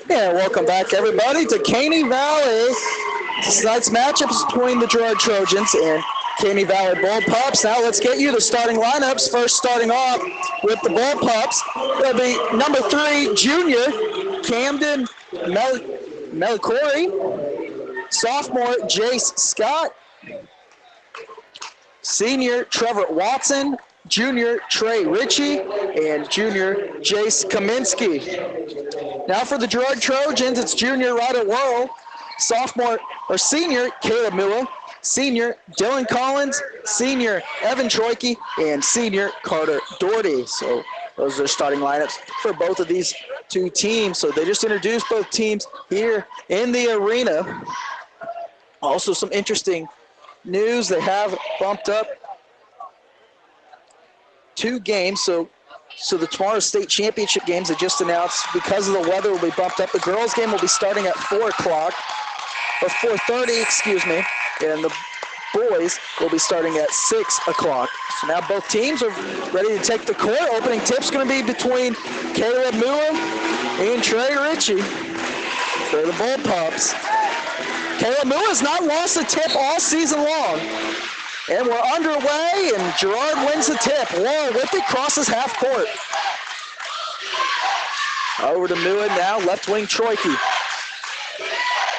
Yeah, welcome back, everybody, to Caney Valley. Tonight's matchup is between the Girard Trojans and Caney Valley Bullpups. Now let's get you the starting lineups. First, starting off with the Bullpups, that'll be number 3, junior Camden Melicory, sophomore Jace Scott, senior Trevor Watson, junior Trey Ritchie, and junior Jace Kaminsky. Now for the Girard Trojans, it's junior Ryder Worrell, sophomore or senior Caleb Miller, senior Dylan Collins, senior Evan Troike, and senior Carter Doherty. So those are starting lineups for both of these two teams. So they just introduced both teams here in the arena. Also some interesting news, they have bumped up 2 games. So the tomorrow state championship games they just announced, because of the weather, will be bumped up. The girls' game will be starting at 4 o'clock, or 4:30, excuse me, and the boys will be starting at 6 o'clock. So now both teams are ready to take the court. Opening tip's going to be between Caleb Miller and Trey Ritchie for the Bullpups. Caleb Miller has not lost a tip all season long. And we're underway, and Girard wins the tip. Worrell with it, crosses half court. Over to Mua now, left wing Troike.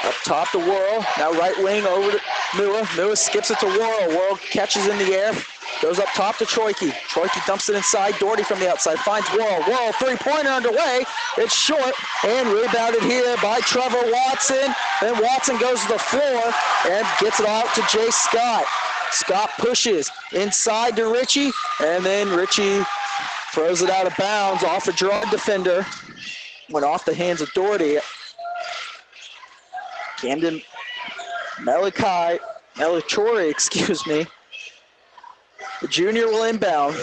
Up top to Worrell, now right wing over to Mua. Mua skips it to Worrell. Worrell catches in the air, goes up top to Troike. Troike dumps it inside. Doherty from the outside finds Worrell. Worrell, three-pointer underway. It's short and rebounded here by Trevor Watson. Then Watson goes to the floor and gets it out to Jay Scott. Scott pushes inside to Ritchie, and then Ritchie throws it out of bounds off a Girard defender. Went off the hands of Doherty. Camden Melicory, excuse me. The junior will inbound.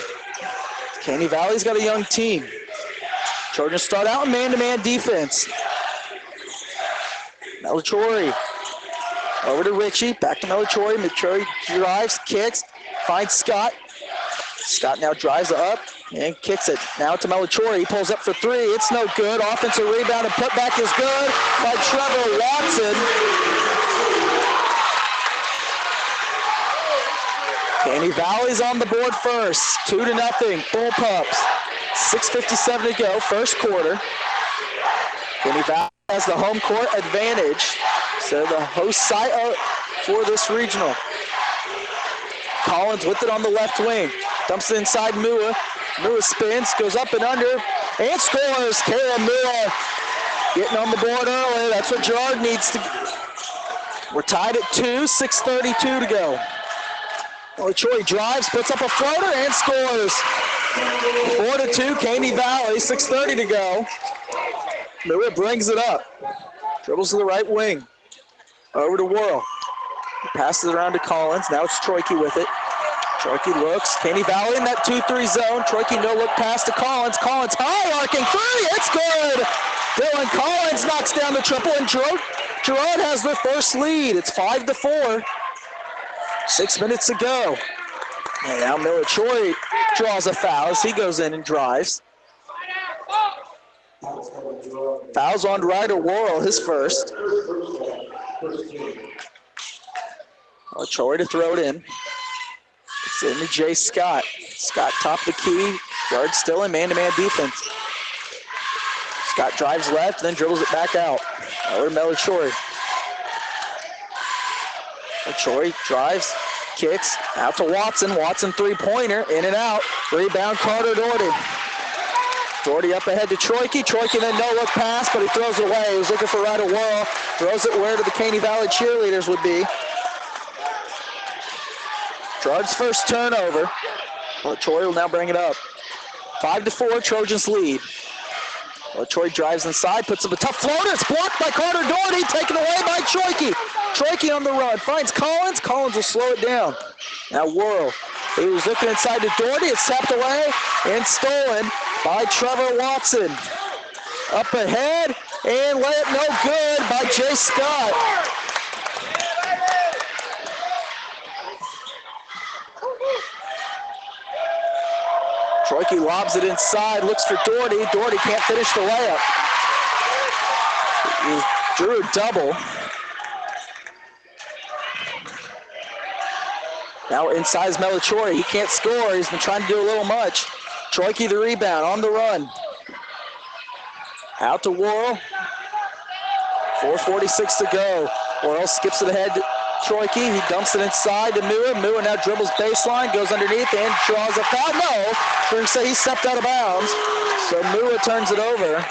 Caney Valley's got a young team. Trojans start out in man-to-man defense. Melicory. Over to Ritchie, back to Melicory. Melicory drives, kicks, finds Scott. Scott now drives up and kicks it. Now to Melicory. He pulls up for 3. It's no good. Offensive rebound and putback is good by Trevor Watson. Caney Valley's on the board first. 2-0. Bullpups. 6:57 to go, first quarter. Caney Valley has the home court advantage. So the host site for this regional. Collins with it on the left wing. Dumps it inside Mua. Mua spins, goes up and under, and scores. Caleb Mua getting on the board early. That's what Girard needs to. We're tied at 2, 6:32 to go. Troy drives, puts up a floater, and scores. 4-2, Caney Valley, 6:30 to go. Mua brings it up. Dribbles to the right wing. Over to Worrell. Passes it around to Collins. Now it's Troike with it. Troike looks. Caney Valley in that 2-3 zone. Troike no-look pass to Collins. Collins high, arcing 3. It's good. Dylan Collins knocks down the triple, and Girard has their first lead. It's 5-4. 6 minutes to go. And now Melicory draws a foul as he goes in and drives. Fouls on Ryder Worrell, his first. Troy to throw it in. It's into Jay Scott. Scott top the key. Guard still in man-to-man defense. Scott drives left, then dribbles it back out. Over to Melicory. Troy drives, kicks, out to Watson. Watson three-pointer, in and out. Rebound, Carter Doherty. Doherty up ahead to Troike. Troike then no-look pass, but he throws it away. He was looking for Ryder Worrell. Throws it where the Caney Valley cheerleaders would be. Girard's first turnover. Troy will now bring it up. 5-4, Trojans lead. Troy drives inside, puts up a tough floater. It's blocked by Carter Doherty, taken away by Troike. Troike on the run, finds Collins. Collins will slow it down. Now Worrell. He was looking inside to Doherty. It's tapped away and stolen by Trevor Watson. Up ahead, and layup no good by Jay Scott. Troike lobs it inside, looks for Doherty. Doherty can't finish the layup. He drew a double. Now inside is Melchiori. He can't score. He's been trying to do a little much. Troike the rebound on the run. Out to Worrell. 4:46 to go. Worrell skips it ahead to Troike. He dumps it inside to Mua. Mua now dribbles baseline, goes underneath and draws a foul. No, we're going to say he stepped out of bounds. So Mua turns it over.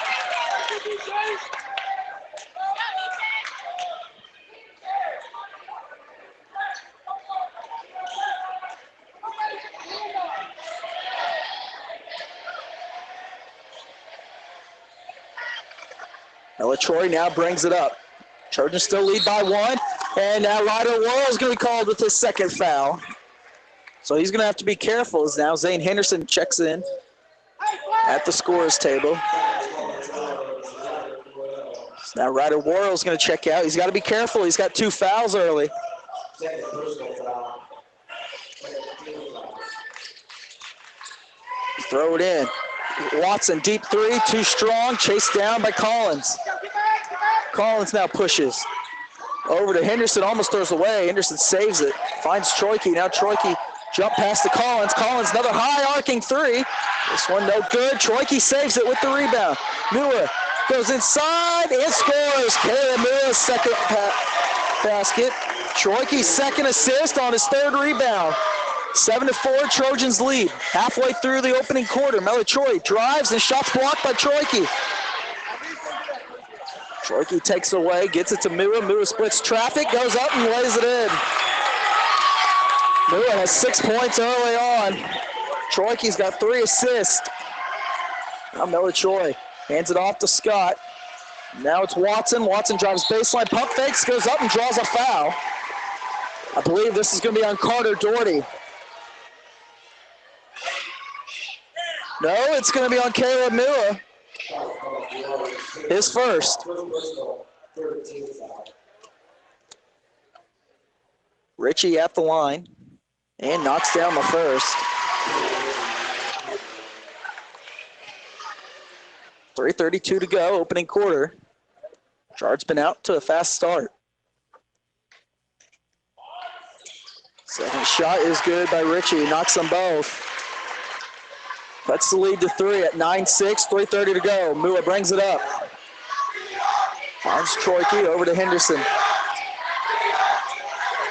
Troy now brings it up. Trojans still lead by 1. And now Ryder Worrell is going to be called with his second foul. So he's going to have to be careful as now Zane Henderson checks in at the scorer's table. So now Ryder Worrell is going to check out. He's got to be careful. He's got 2 fouls early. Throw it in. Watson, deep 3, too strong, chased down by Collins. Collins now pushes. Over to Henderson, almost throws away. Henderson saves it, finds Troike. Now Troike jump past to Collins. Collins, another high arcing 3. This one no good. Troike saves it with the rebound. Mua goes inside and scores. Kayla Mua's second basket. Troike's second assist on his 3rd rebound. 7-4, Trojans lead. Halfway through the opening quarter, Melchiori drives and shots blocked by Troike. Troike takes away, gets it to Mua. Mua splits traffic, goes up and lays it in. Mua has 6 points early on. Troike's got 3 assists. Now Melchiori hands it off to Scott. Now it's Watson. Watson drives baseline, pump fakes, goes up and draws a foul. I believe this is going to be on Carter Doherty. No, it's going to be on Caleb Mua. His first. Richie at the line and knocks down the first. 3:32 to go, opening quarter. Girard's been out to a fast start. Second shot is good by Richie, knocks them both. Cuts the lead to 3 at 9-6, 3:30 to go. Mua brings it up. Finds Troike over to Henderson.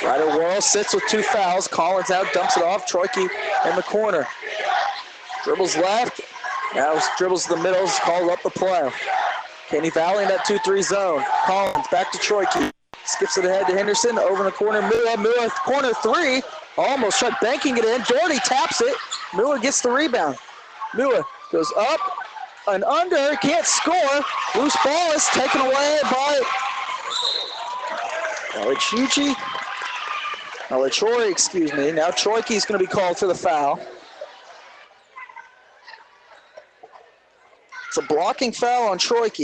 Ryder Worrell sits with 2 fouls. Collins out, dumps it off. Troike in the corner. Dribbles left. Now dribbles to the middle. Is called up the play. Caney Valley in that 2-3 zone. Collins back to Troike. Skips it ahead to Henderson. Over in the corner. Mua corner 3. Almost tried banking it in. Doherty taps it. Mua gets the rebound. Mua goes up and under, can't score. Loose ball is taken away by Troy, excuse me. Now Troike's going to be called for the foul. It's a blocking foul on Troike.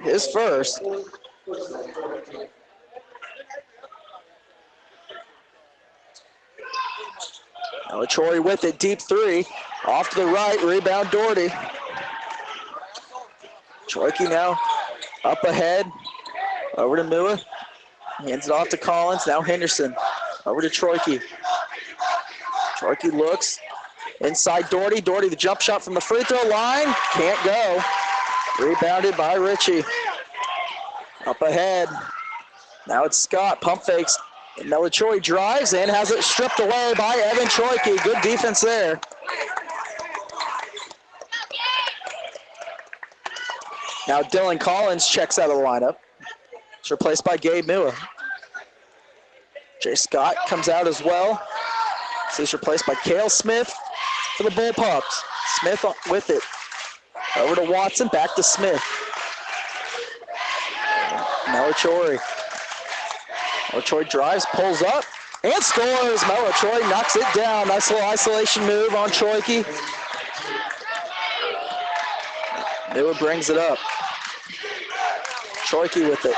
His first. Troy with it, deep 3. Off to the right, rebound Doherty. Troike now up ahead. Over to Mua. Hands it off to Collins. Now Henderson. Over to Troike. Troike looks. Inside Doherty. Doherty the jump shot from the free throw line. Can't go. Rebounded by Richie. Up ahead. Now it's Scott. Pump fakes. Melchiori drives and has it stripped away by Evan Troike. Good defense there. Now Dylan Collins checks out of the lineup. It's replaced by Gabe Mua. Jay Scott comes out as well. So he's replaced by Cale Smith for the Bull Pups. Smith with it. Over to Watson, back to Smith. Melchiori. Melchiori drives, pulls up, and scores. Melchiori knocks it down. Nice little isolation move on Troike. Mua brings it up. Troike with it.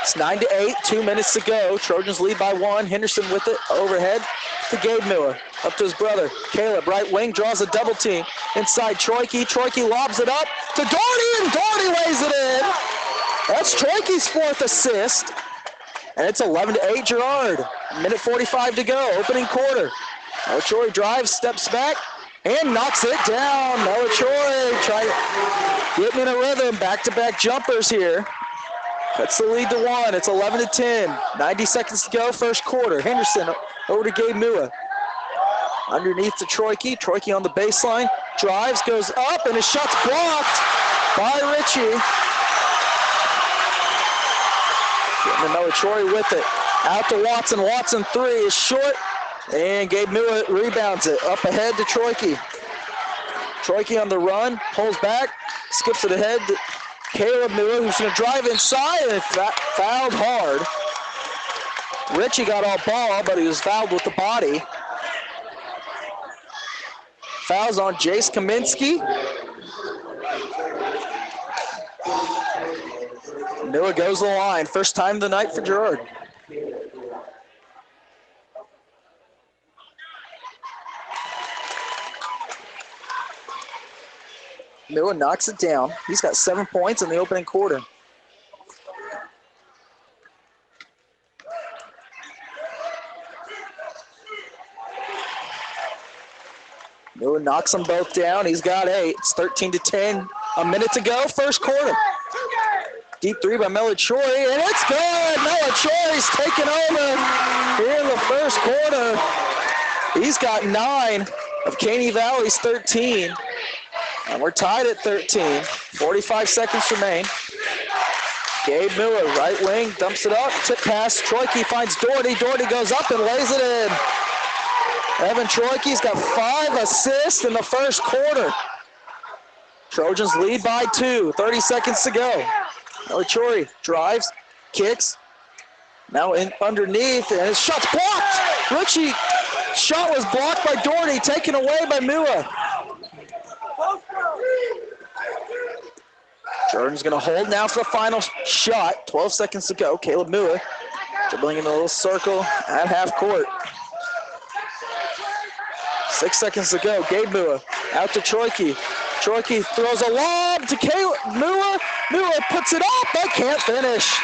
It's 9-8, 2 minutes to go. Trojans lead by 1. Henderson with it, overhead. to Gabe Miller. Up to his brother. Caleb, right wing, draws a double team. Inside Troike. Troike lobs it up to Doherty, and Doherty lays it in. That's Troike's 4th assist. And it's 11-8 Girard. Minute 45 to go, opening quarter. Troy drives, steps back, and knocks it down. Troy getting in a rhythm. Back-to-back jumpers here. Cuts the lead to 1. It's 11-10. 90 seconds to go, first quarter. Henderson over to Gabe Mua. Underneath to Troike. Troike on the baseline. Drives, goes up, and his shot's blocked by Ritchie. Getting another Troy with it. Out to Watson. Watson 3 is short. And Gabe Mua rebounds it. Up ahead to Troike. Troike on the run. Pulls back. Skips it ahead to Caleb Mua, who's going to drive inside and fouled hard. Ritchie got all ball, but he was fouled with the body. Fouls on Jace Kaminsky. Mua goes to the line. First time of the night for Girard. Mua knocks it down. He's got 7 points in the opening quarter. Mua knocks them both down. He's got 8. It's 13-10. A minute to go, first quarter. Deep 3 by Troy, and it's good. Troy's taking over here in the first quarter. He's got 9 of Caney Valley's 13. And we're tied at 13. 45 seconds remain. Gabe Miller, right wing, dumps it up. Tip pass. Troike finds Doherty. Doherty goes up and lays it in. Evan Troike's got 5 assists in the first quarter. Trojans lead by 2. 30 seconds to go. Troy drives, kicks. Now in underneath, and his shot's blocked. Ritchie shot was blocked by Doherty, taken away by Mua. Jordan's going to hold now for the final shot. 12 seconds to go. Caleb Mua dribbling in a little circle at half court. 6 seconds to go. Gabe Mua out to Troike. Troike throws a lob to Caleb Mua. Mua puts it up, but can't finish.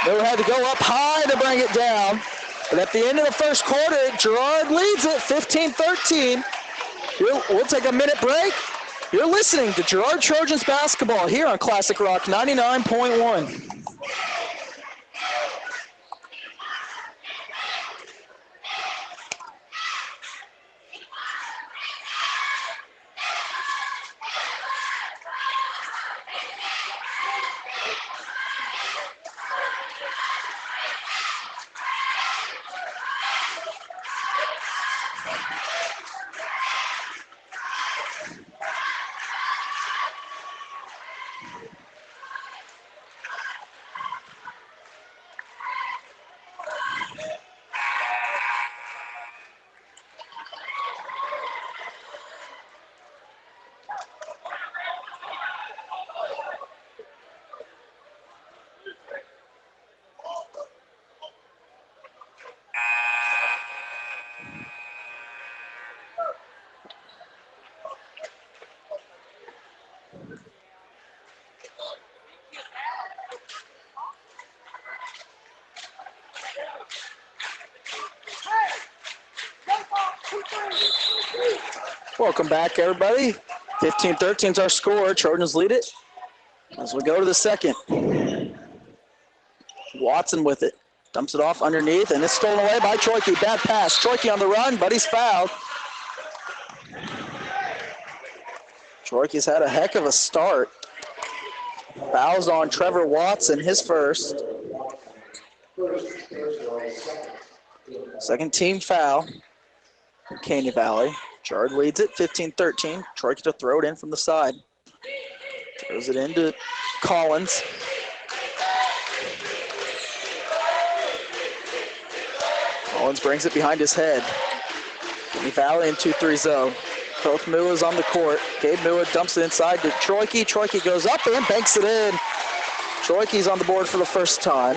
Mua had to go up high to bring it down. But at the end of the first quarter, Girard leads it 15-13. We'll take a minute break. You're listening to Girard Trojans basketball here on Classic Rock 99.1. Welcome back, everybody. 15-13 is our score. Trojans lead it as we go to the second. Watson with it. Dumps it off underneath, and it's stolen away by Troike. Bad pass. Troike on the run, but he's fouled. Troike's had a heck of a start. Fouls on Trevor Watson, his first. Second team foul for Caney Valley. Girard leads it 15-13. Troike to throw it in from the side. Throws it into Collins. Collins brings it behind his head. Caney Valley in 2-3 zone. Both Mua's on the court. Gabe Mua dumps it inside to Troike. Troike goes up and banks it in. Troike's on the board for the first time.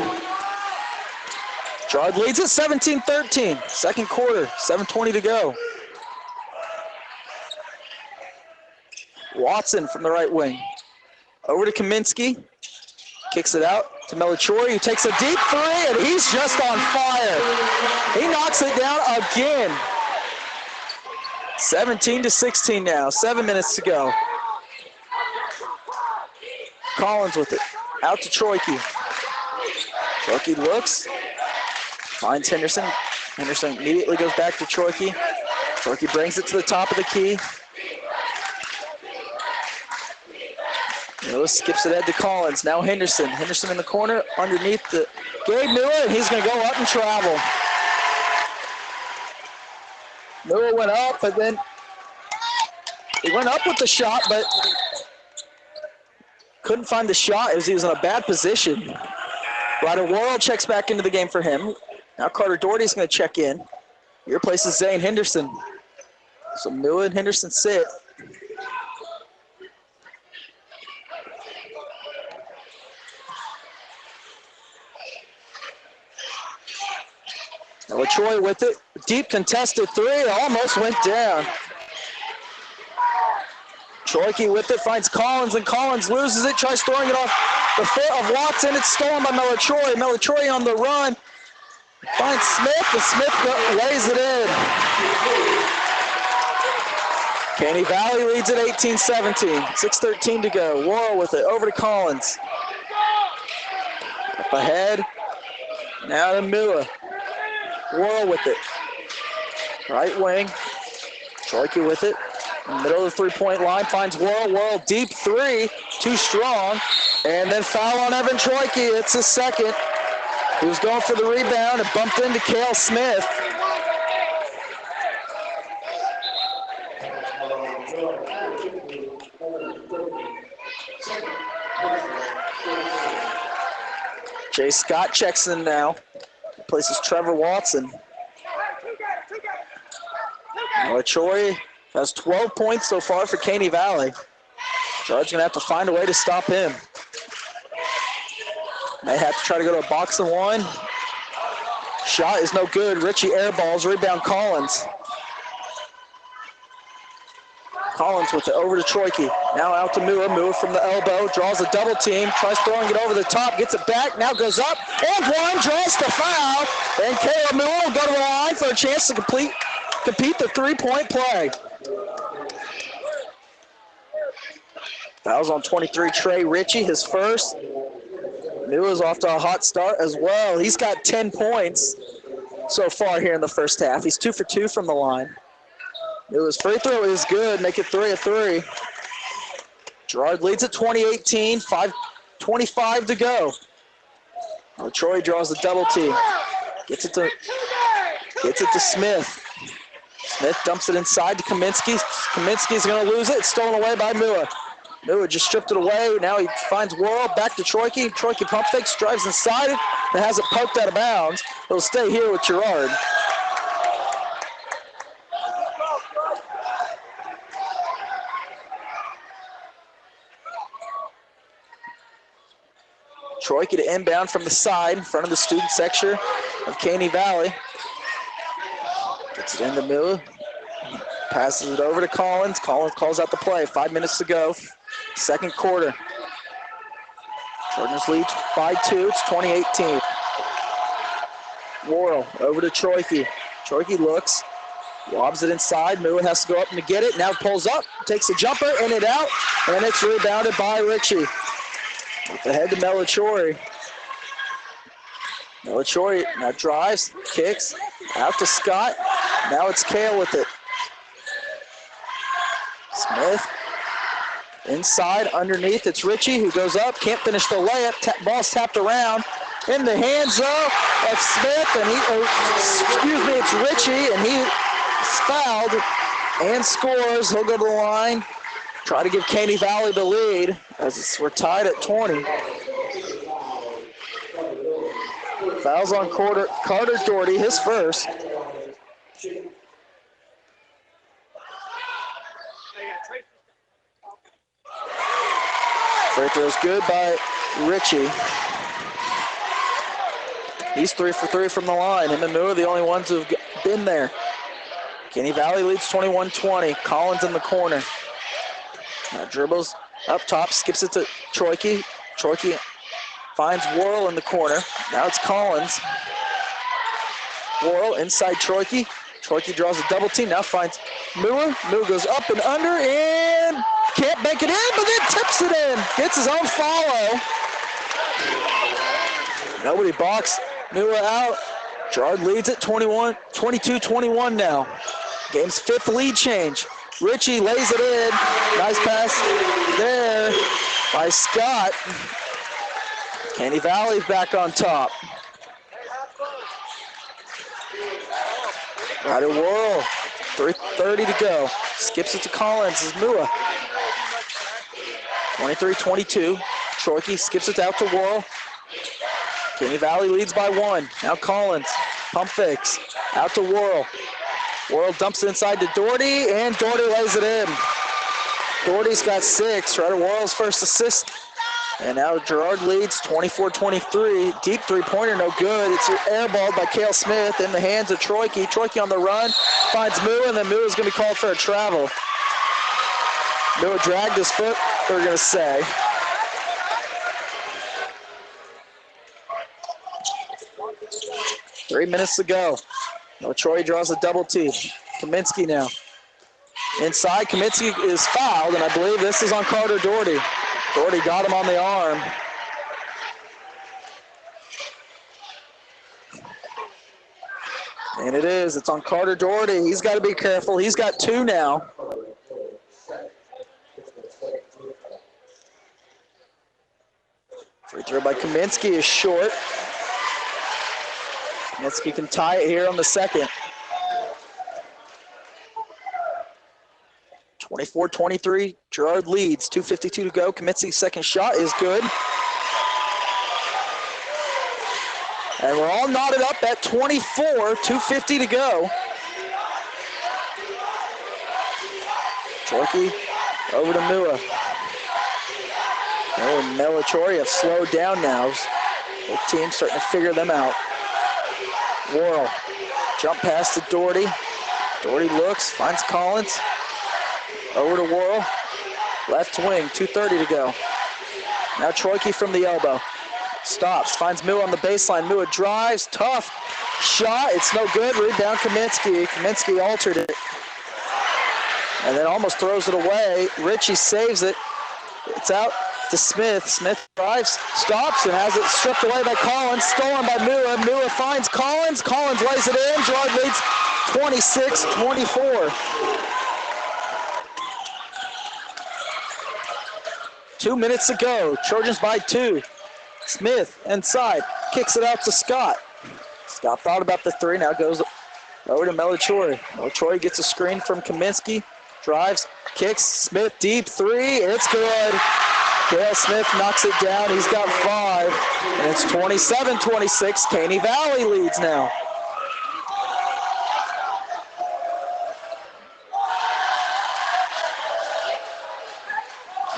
Girard leads it 17-13. Second quarter, 7:20 to go. Watson from the right wing. Over to Kaminsky. Kicks it out to Melchiori, who takes a deep three, and he's just on fire. He knocks it down again. 17-16 now, 7 minutes to go. Collins with it, out to Troike. Troike looks, finds Henderson. Henderson immediately goes back to Troike. Troike brings it to the top of the key. Lewis skips it ahead to Collins. Now Henderson. Henderson in the corner underneath the Gabe Miller, and he's going to go up and travel. Miller went up, but then he went up with the shot, but couldn't find the shot as he was in a bad position. Ryder Worrell checks back into the game for him. Now Carter Doherty's going to check in. He replaces Zane Henderson. So Miller and Henderson sit. LaTroy with it. Deep contested three. Almost went down. Troike with it. Finds Collins, and Collins loses it. Tries throwing it off the foot of Watson. It's stolen by Melitroy. Melitroy on the run. Finds Smith, and Smith lays it in. Caney Valley leads at 18-17. 6:13 to go. Worrell with it. Over to Collins. Up ahead. Now to Miller. Worrell with it. Right wing. Troike with it. In the middle of the three-point line. Finds Worrell. Worrell deep three. Too strong. And then foul on Evan Troike. It's his second. He was going for the rebound and bumped into Cale Smith. Jay Scott checks in now. Replaces Trevor Watson. LaTroy has 12 points so far for Caney Valley. Girard's gonna have to find a way to stop him. May have to try to go to a box and one. Shot is no good. Richie airballs, rebound Collins. Collins with it over to Troike. Now out to Miller. Miller from the elbow, draws a double team, tries throwing it over the top, gets it back, now goes up, and one, draws the foul. And Kayla Miller will go to the line for a chance to compete the three-point play. Fouls on 23, Trey Ritchie, his first. Miller's off to a hot start as well. He's got 10 points so far here in the first half. He's 2 for 2 from the line. Miller's free throw is good, make it 3 of 3. Girard leads at 20-18, 5:25 to go. Troy draws the double team. Gets it to Smith. Smith dumps it inside to Kaminsky. Kaminsky's going to lose it. It's stolen away by Miller. Miller just stripped it away. Now he finds Worrell, back to Troike. Troike pump fakes, drives inside it, and has it poked out of bounds. It'll stay here with Girard. Troike to inbound from the side in front of the student section of Caney Valley. Gets it into Miller. Passes it over to Collins. Collins calls out the play. 5 minutes to go. Second quarter. Trojans lead by 2. It's 20-18. Worrell over to Troike. Troike looks. Lobs it inside. Miller has to go up and get it. Now pulls up. Takes a jumper. In and out. And it's rebounded by Ritchie. Ahead to Melitroy. Melitroy now drives, kicks, out to Scott. Now it's Cale with it. Smith inside, underneath. It's Ritchie who goes up, can't finish the layup. Ball's tapped around in the hands of Smith, and it's Ritchie, and he's fouled and scores. He'll go to the line. Try to give Caney Valley the lead as we're tied at 20. Fouls on Carter Doherty, his first. Free throw's good by Ritchie. He's 3 for 3 from the line. Him and Mua are the only ones who've been there. Caney Valley leads 21-20. Collins in the corner. Now dribbles up top, skips it to Troike. Troike finds Worrell in the corner. Now it's Collins. Worrell inside Troike. Troike draws a double team. Now finds Mua. Mua goes up and under and can't bank it in, but then tips it in. Gets his own follow. Nobody boxed Mua out. Girard leads it 22-21 now. Game's 5th lead change. Ritchie lays it in. Nice pass there by Scott. Caney Valley's back on top. Right at Worrell. 3:30 to go. Skips it to Collins. Is Mua. 23-22. Troike skips it out to Worrell. Caney Valley leads by 1. Now Collins. Pump fakes. Out to Worrell. Worrell dumps it inside to Doherty, and Doherty lays it in. Doherty's got 6. Right at Worrell's first assist. And now Girard leads 24-23. Deep three-pointer, no good. It's airballed by Cale Smith in the hands of Troike. Troike on the run, finds Mua, and then Mua's going to be called for a travel. Mua dragged his foot, they're going to say. Three minutes to go. Troy draws a double team. Kaminsky now. Inside, Kaminsky is fouled, and I believe this is on Carter Doherty. Doherty got him on the arm. And it is. It's on Carter Doherty. He's got to be careful. He's got 2 now. Free throw by Kaminsky is short. Kaminsky can tie it here on the second. 24-23, Girard leads, 2:52 to go. Kaminsky's second shot is good. And we're all knotted up at 24, 2:50 to go. Troike over to Mua. Oh, Melachori have slowed down now. Both teams starting to figure them out. Worrell, jump pass to Doherty. Doherty looks, finds Collins. Over to Worrell, left wing, 2:30 to go. Now Troike from the elbow. Stops, finds Mua on the baseline. Mua drives, tough shot, it's no good. Rebound Kaminsky. Kaminsky altered it. And then almost throws it away. Ritchie saves it. It's out to Smith. Smith drives, stops, and has it stripped away by Collins. Stolen by Mua. Mua finds Collins. Collins lays it in. Girard leads 26-24. 2 minutes to go. Trojans by 2. Smith inside. Kicks it out to Scott. Scott thought about the 3. Now goes over to Melachori. Melachori gets a screen from Kaminsky. Drives. Kicks. Smith deep 3. It's good. Cale Smith knocks it down. He's got 5. And it's 27-26. Caney Valley leads now.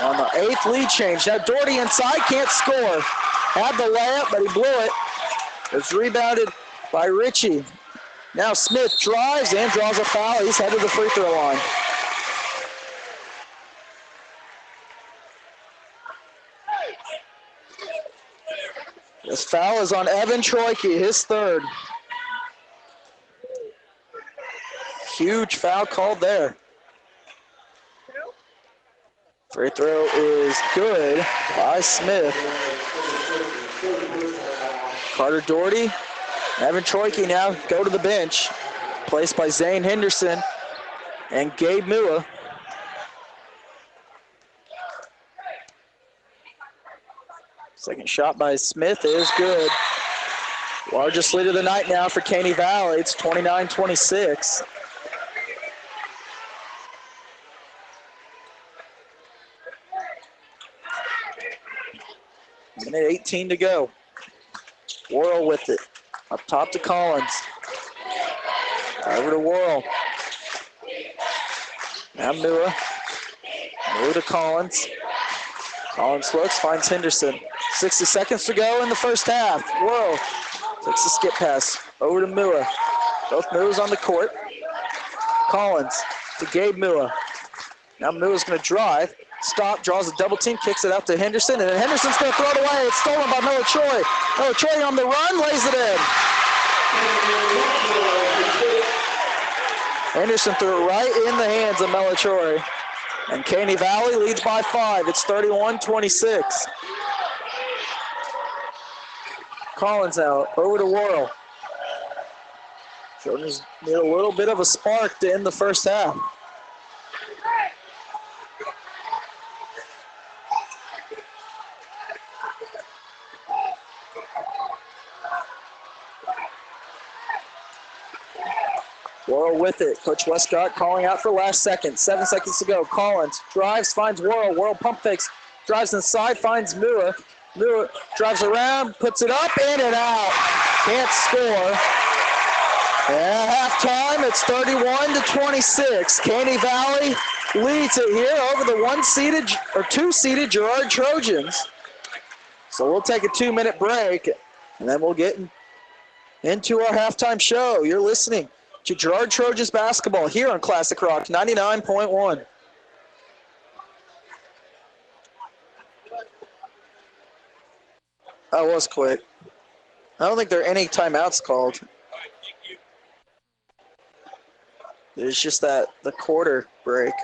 On the 8th lead change. Now Doherty inside, can't score. Had the layup, but he blew it. It's rebounded by Ritchie. Now Smith drives and draws a foul. He's headed to the free throw line. This foul is on Evan Troike, his 3rd. Huge foul called there. Free throw is good by Smith. Carter Doherty, Evan Troike now go to the bench. Placed by Zane Henderson and Gabe Mua. Second shot by Smith is good. Largest lead of the night now for Caney Valley. It's 29-26. Minute 18 to go. Worrell with it. Up top to Collins. Over to Worrell. Now Mua. Mua to Collins. Collins looks, finds Henderson. 60 seconds to go in the first half. Worrell Takes the skip pass over to Mua. Both Mua's on the court. Collins to Gabe Mua. Now Mua's going to drive. Stop, draws a double team, kicks it out to Henderson, and then Henderson's going to throw it away. It's stolen by Miller Troy. Miller Troy on the run, lays it in. Henderson threw it right in the hands of Miller Troy. And Caney Valley leads by 5. It's 31-26. Collins out, over to Worrell. Trojans need a little bit of a spark to end the first half. Worrell with it. Coach Westcott calling out for last second. 7 seconds to go. Collins drives, finds Worrell. Worrell pump fakes, drives inside, finds Mua. Mua drives around, puts it up, in and out. Can't score. And at halftime, it's 31-26. Caney Valley leads it here over the two-seeded Girard Trojans. So we'll take a 2-minute break, and then we'll get into our halftime show. You're listening to Girard Trojans basketball here on Classic Rock 99.1. That was quick. I don't think there are any timeouts called. It's just the quarter break.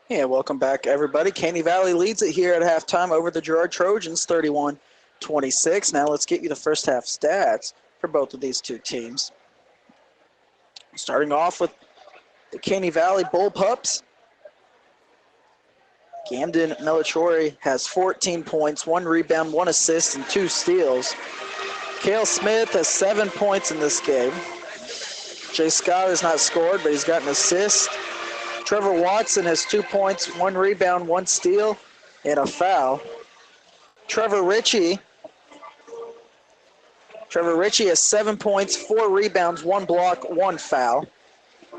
Yeah, welcome back, everybody. Caney Valley leads it here at halftime over the Girard Trojans, 31-26. Now let's get you the first half stats for both of these two teams. Starting off with the Caney Valley Bullpups. Camden Melchiori has 14 points, 1 rebound, 1 assist, and 2 steals. Cale Smith has 7 points in this game. Jay Scott has not scored, but he's got an assist. Trevor Watson has 2 points, 1 rebound, 1 steal, and a foul. Trevor Ritchie has 7 points, 4 rebounds, 1 block, 1 foul.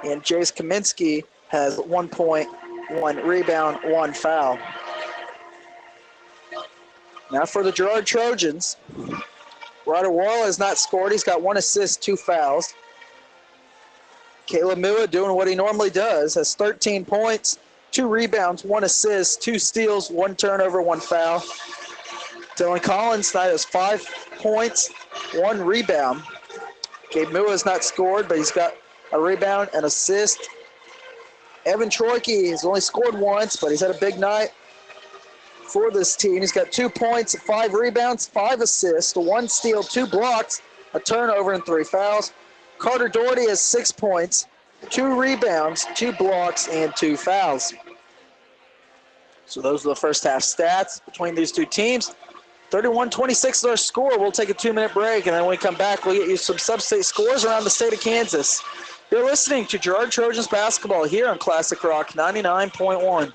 And Jace Kaminsky has 1 point, 1 rebound, 1 foul. Now for the Girard Trojans, Ryder Worrell has not scored. He's got 1 assist, 2 fouls. Caleb Mua doing what he normally does, has 13 points, 2 rebounds, 1 assist, 2 steals, 1 turnover, 1 foul. Dylan Collins tonight has 5 points, 1 rebound. Gabe Mua has not scored, but he's got a rebound and assist. Evan Troike has only scored once, but he's had a big night for this team. He's got 2 points, 5 rebounds, 5 assists, 1 steal, 2 blocks, a turnover, and 3 fouls. Carter Doherty has 6 points, 2 rebounds, 2 blocks, and 2 fouls. So those are the first half stats between these two teams. 31-26 is our score. We'll take a 2-minute break, and then when we come back, we'll get you some sub-state scores around the state of Kansas. You're listening to Girard Trojans basketball here on Classic Rock 99.1.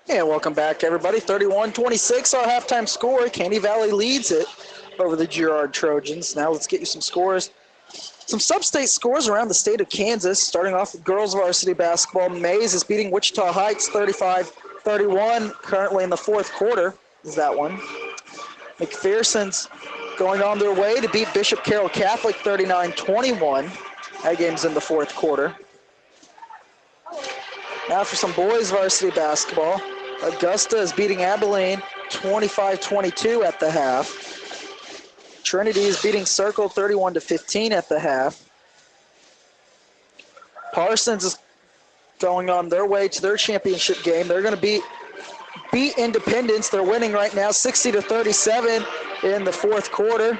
And welcome back, everybody. 31-26, our halftime score. Caney Valley leads it over the Girard Trojans. Now let's get you some scores. Some sub-state scores around the state of Kansas. Starting off with girls varsity basketball. Mays is beating Wichita Heights 35-31. Currently in the fourth quarter is that one. McPherson's going on their way to beat Bishop Carroll Catholic 39-21. That game's in the fourth quarter. Now for some boys varsity basketball. Augusta is beating Abilene 25-22 at the half. Trinity is beating Circle 31-15 at the half. Parsons is going on their way to their championship game. They're going to beat Independence. They're winning right now 60-37 in the fourth quarter.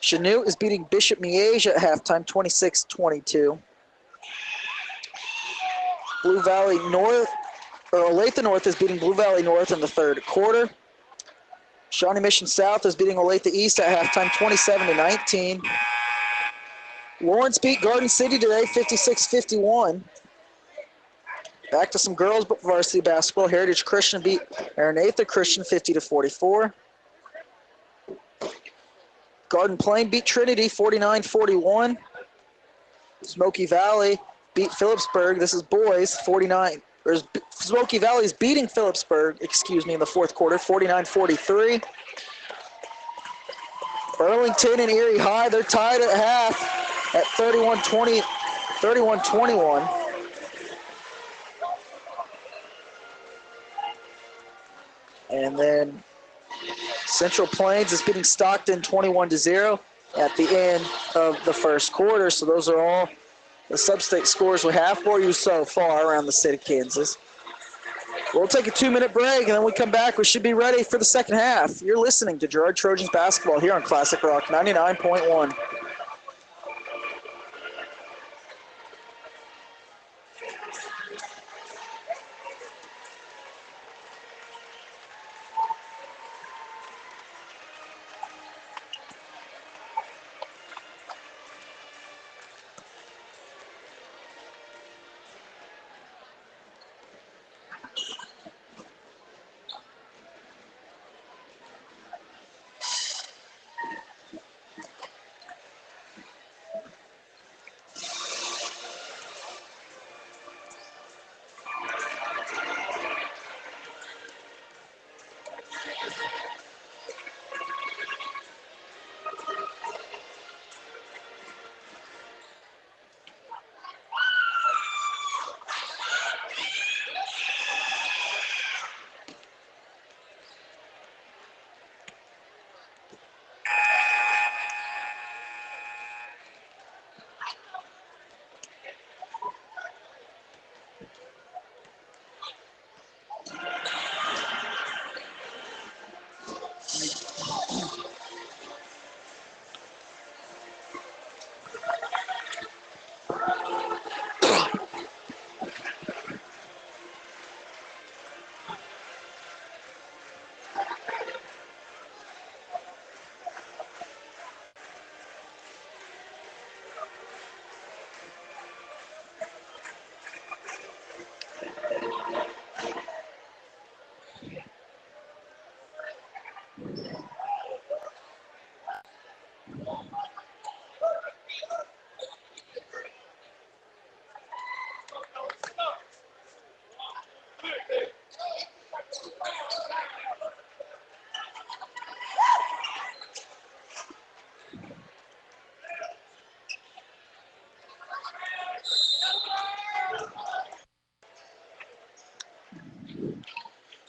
Chanute is beating Bishop Miege at halftime 26-22. Blue Valley North, or Olathe North is beating Blue Valley North in the third quarter. Shawnee Mission South is beating Olathe East at halftime 27-19. Lawrence beat Garden City today 56-51. Back to some girls varsity basketball. Heritage Christian beat Aranetha Christian 50-44. Garden Plain beat Trinity 49-41. Smoky Valley beat Phillipsburg. This is boys 49. Smoky Valley is beating Phillipsburg, in the fourth quarter 49-43. Burlington and Erie High, they're tied at half at 31-21. And then Central Plains is beating Stockton 21-0 at the end of the first quarter. So those are all the sub-state scores we have for you so far around the state of Kansas. We'll take a 2-minute break, and then we come back. We should be ready for the second half. You're listening to Girard Trojans basketball here on Classic Rock 99.1.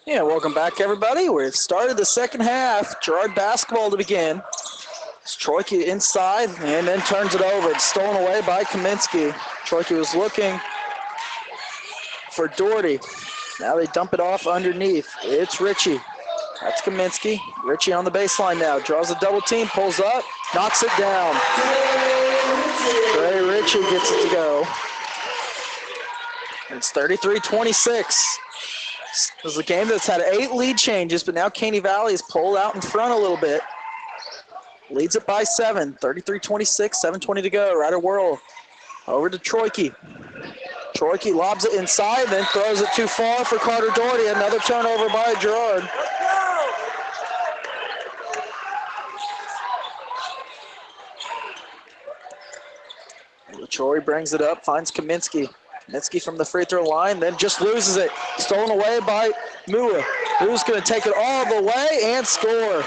Yeah, welcome back, everybody. We've started the second half. Girard basketball to begin. It's Troika inside and then turns it over. It's stolen away by Kaminsky. Troika was looking for Doherty. Now they dump it off underneath. It's Ritchie. That's Kaminsky. Ritchie on the baseline now. Draws a double team, pulls up, knocks it down. Trey Ritchie gets it to go. It's 33-26. This is a game that's had 8 lead changes, but now Caney Valley is pulled out in front a little bit. Leads it by 7, 33-26, 7:20 to go. Ryder whirl over to Troika. Troika lobs it inside, then throws it too far for Carter Doherty. Another turnover by Girard. Troy brings it up, finds Kaminsky. Kaminsky from the free throw line, then just loses it. Stolen away by Mua. Mua's going to take it all the way and score.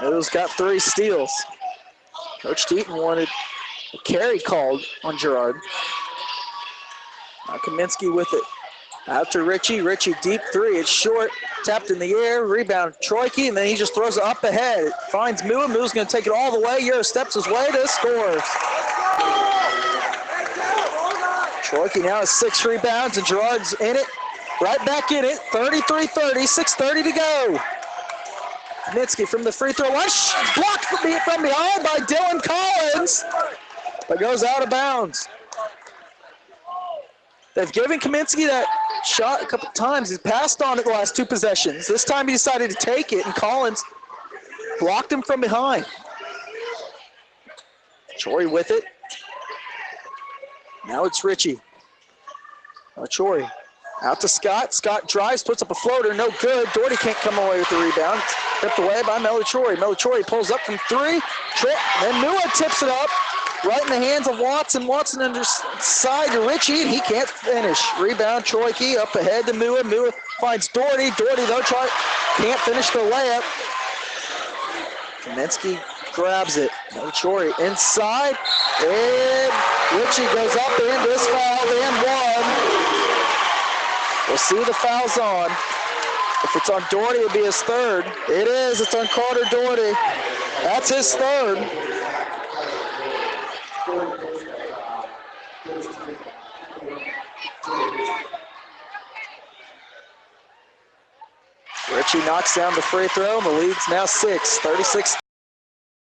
Mua's got 3 steals. Coach Deaton wanted a carry called on Girard. Now Kaminsky with it. Out to Ritchie. Ritchie deep 3. It's short. Tapped in the air. Rebound Troika, and then he just throws it up ahead. It finds Mua. Mua's going to take it all the way. Euro steps his way to score. Troika now has 6 rebounds, and Girard's in it. Right back in it. 33-30. 6:30 to go. Kaminsky from the free throw line. Blocked from behind by Dylan Collins, but goes out of bounds. They've given Kaminsky that shot a couple times. He's passed on it the last 2 possessions. This time he decided to take it, and Collins blocked him from behind. Chori with it. Now it's Ritchie. Chori out to Scott. Scott drives, puts up a floater, no good. Doherty can't come away with the rebound. Tipped away by Melichori. Melichori pulls up from 3. Then Mua tips it up. Right in the hands of Watson. Watson underside to Ritchie, and he can't finish. Rebound, Troika up ahead to Mua. Mua finds Doherty. Doherty, though, can't finish the layup. Kaminsky grabs it. Chori inside, and Ritchie goes up and is fouled and 1. We'll see the fouls on. If it's on Doherty, it'll be his 3rd. It is. It's on Carter Doherty. That's his 3rd. Ritchie knocks down the free throw, and the lead's now 6, 36